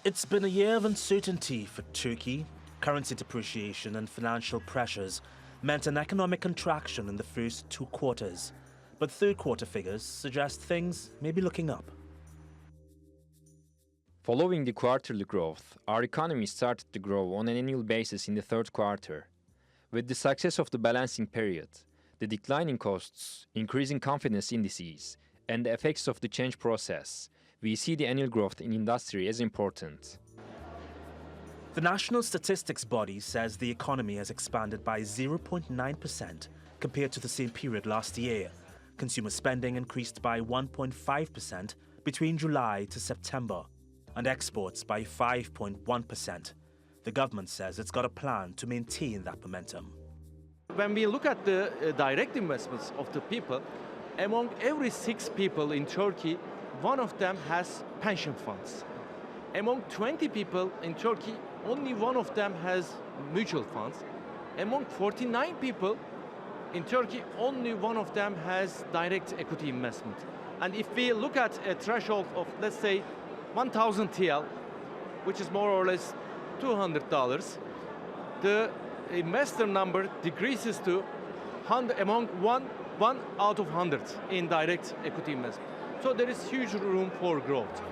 It's been a year of uncertainty for Turkey. Currency depreciation and financial pressures meant an economic contraction in the first 2 quarters. But third quarter figures suggest things may be looking up. Following the quarterly growth, our economy started to grow on an annual basis in the third quarter. With the success of the balancing period, the declining costs, increasing confidence indices, and the effects of the change process, we see the annual growth in industry as important. The National Statistics Body says the economy has expanded by 0.9% compared to the same period last year. Consumer spending increased by 1.5% between July to September, and exports by 5.1%. The government says it's got a plan to maintain that momentum. When we look at the direct investments of the people, among every 6 people in Turkey, one of them has pension funds. Among 20 people in Turkey, only one of them has mutual funds. Among 49 people in Turkey, only one of them has direct equity investment. And if we look at a threshold of, let's say, 1,000 TL, which is more or less $200, the investor number decreases to among one out of 100 in direct equity investment. So there is huge room for growth.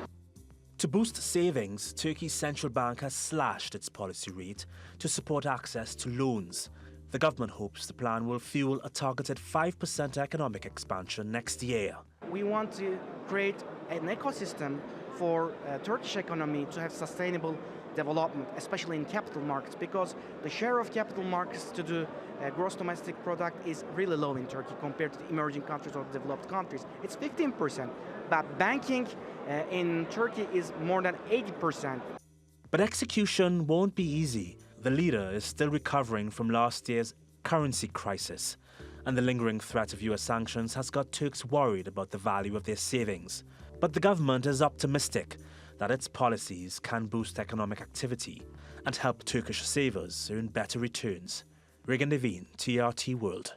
To boost savings, Turkey's central bank has slashed its policy rate to support access to loans. The government hopes the plan will fuel a targeted 5% economic expansion next year. We want to create an ecosystem for Turkish economy to have sustainable development, especially in capital markets, because the share of capital markets to the gross domestic product is really low in Turkey compared to the emerging countries or developed countries. It's 15%, but banking in Turkey is more than 80%. But execution won't be easy. The leader is still recovering from last year's currency crisis, and the lingering threat of US sanctions has got Turks worried about the value of their savings. But the government is optimistic that its policies can boost economic activity and help Turkish savers earn better returns. Reagan Des Vignes, TRT World.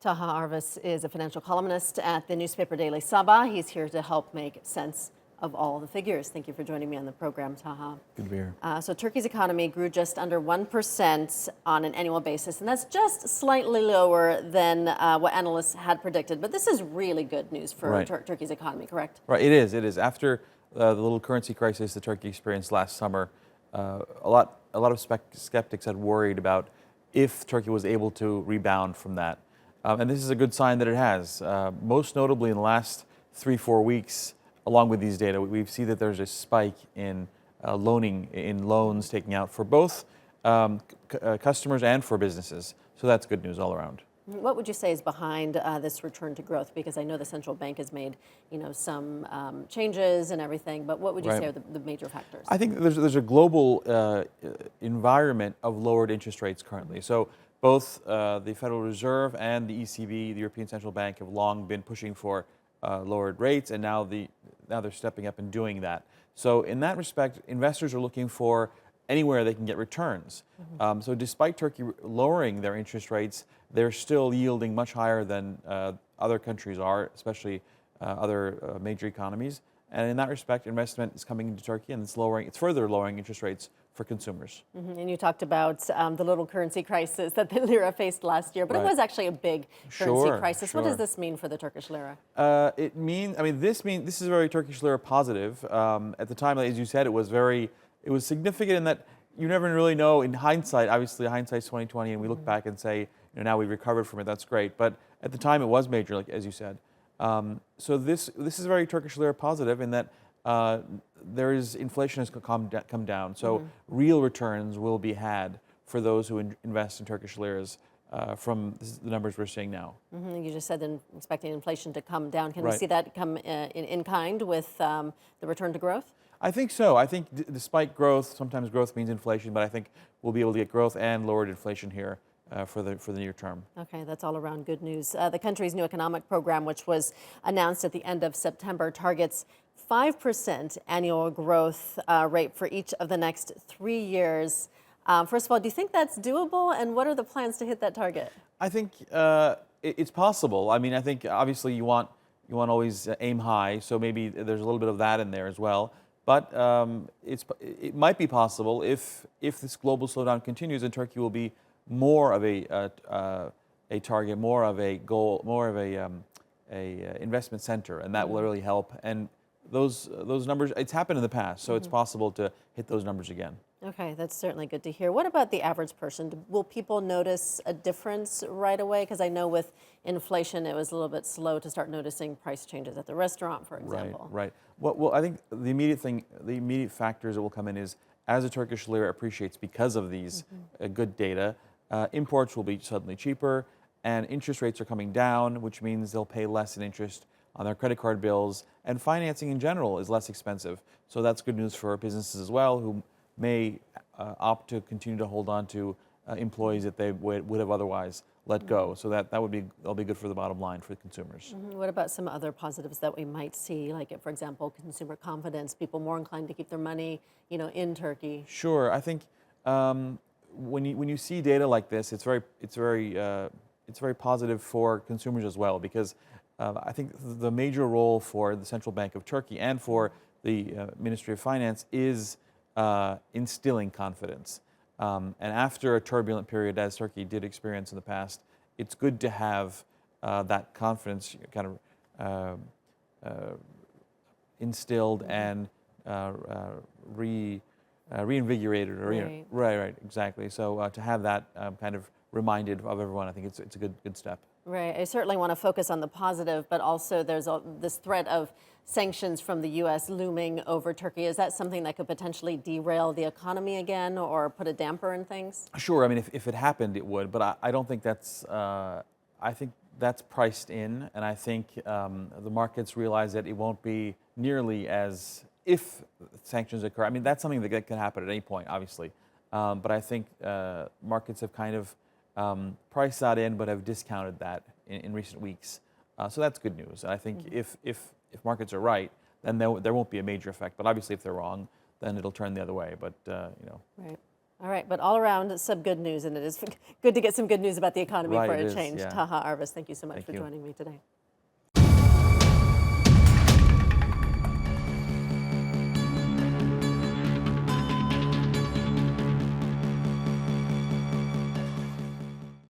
Taha Arvas is a financial columnist at the newspaper Daily Sabah. He's here to help make sense of all the figures. Thank you for joining me on the program, Taha. Good to be here. So Turkey's economy grew just under 1% on an annual basis, and that's just slightly lower than what analysts had predicted. But this is really good news for Turkey's economy, correct? Right, it is. It is. After the little currency crisis that Turkey experienced last summer, a lot of skeptics had worried about if Turkey was able to rebound from that. And this is a good sign that it has. Most notably in the last 3-4 weeks, along with these data, we see that there's a spike in loans taking out for both customers and for businesses. So that's good news all around. What would you say is behind this return to growth? Because I know the central bank has made, some changes and everything. But what would you say are the major factors? I think there's a global environment of lowered interest rates currently. So both the Federal Reserve and the ECB, the European Central Bank, have long been pushing for lowered rates, and now they're stepping up and doing that. So in that respect, investors are looking for anywhere they can get returns. So despite Turkey lowering their interest rates, they're still yielding much higher than other countries are, especially other major economies. And in that respect, investment is coming into Turkey, and it's further lowering interest rates for consumers. And you talked about the little currency crisis that the lira faced last year, but it was actually a big currency crisis. What does this mean for the Turkish lira? This is very Turkish lira positive. At the time, as you said, it was significant in that you never really know in hindsight. Obviously, hindsight's 2020, and we look back and say, now we've recovered from it. That's great. But at the time, it was major, like as you said. So this is very Turkish lira positive in that inflation has come down. So real returns will be had for those who invest in Turkish liras from the numbers we're seeing now. You just said expecting inflation to come down. Can we see that come in kind with the return to growth? I think so. I think despite growth, sometimes growth means inflation, but I think we'll be able to get growth and lowered inflation here for the near term. Okay, that's all around good news. The country's new economic program, which was announced at the end of September, targets 5% annual growth rate for each of the next 3 years. First of all, do you think that's doable, and what are the plans to hit that target? I think it's possible. I mean, I think obviously you want you want to always aim high. So maybe there's a little bit of that in there as well. But it might be possible if this global slowdown continues, and Turkey will be more of a target, more of a goal, more of a investment center, and that will really help. And those numbers, it's happened in the past, so it's possible to hit those numbers again. Okay, that's certainly good to hear. What about the average person? Will people notice a difference right away? Because I know with inflation, it was a little bit slow to start noticing price changes at the restaurant, for example. Right. Well, I think the immediate factors that will come in is as the Turkish lira appreciates because of these good data, imports will be suddenly cheaper, and interest rates are coming down, which means they'll pay less in interest on their credit card bills, and financing in general is less expensive. So that's good news for businesses as well, who may opt to continue to hold on to employees that they would have otherwise let go. So that'll be good for the bottom line for consumers. What about some other positives that we might see, like, for example, consumer confidence, people more inclined to keep their money, in Turkey? Sure, I think when you see data like this, it's very positive for consumers as well, because I think the major role for the Central Bank of Turkey and for the Ministry of Finance is instilling confidence. And after a turbulent period, as Turkey did experience in the past, it's good to have that confidence kind of instilled and reinvigorated. Or, right, exactly. So to have that kind of reminded of everyone, I think it's a good step. Right. I certainly want to focus on the positive, but also there's this threat of sanctions from the U.S. looming over Turkey. Is that something that could potentially derail the economy again or put a damper in things? Sure. I mean, if it happened, it would, but I don't think that's. I think that's priced in, and I think the markets realize that it won't be nearly as if sanctions occur. I mean, that's something that can happen at any point, obviously, but I think markets have kind of priced that in, but have discounted that in recent weeks. So that's good news. And I think if markets are right, then there won't be a major effect. But obviously, if they're wrong, then it'll turn the other way. But Right. All right. But all around, some good news, and it is good to get some good news about the economy for a change. Yeah. Taha Arvas, thank you so much for joining me today.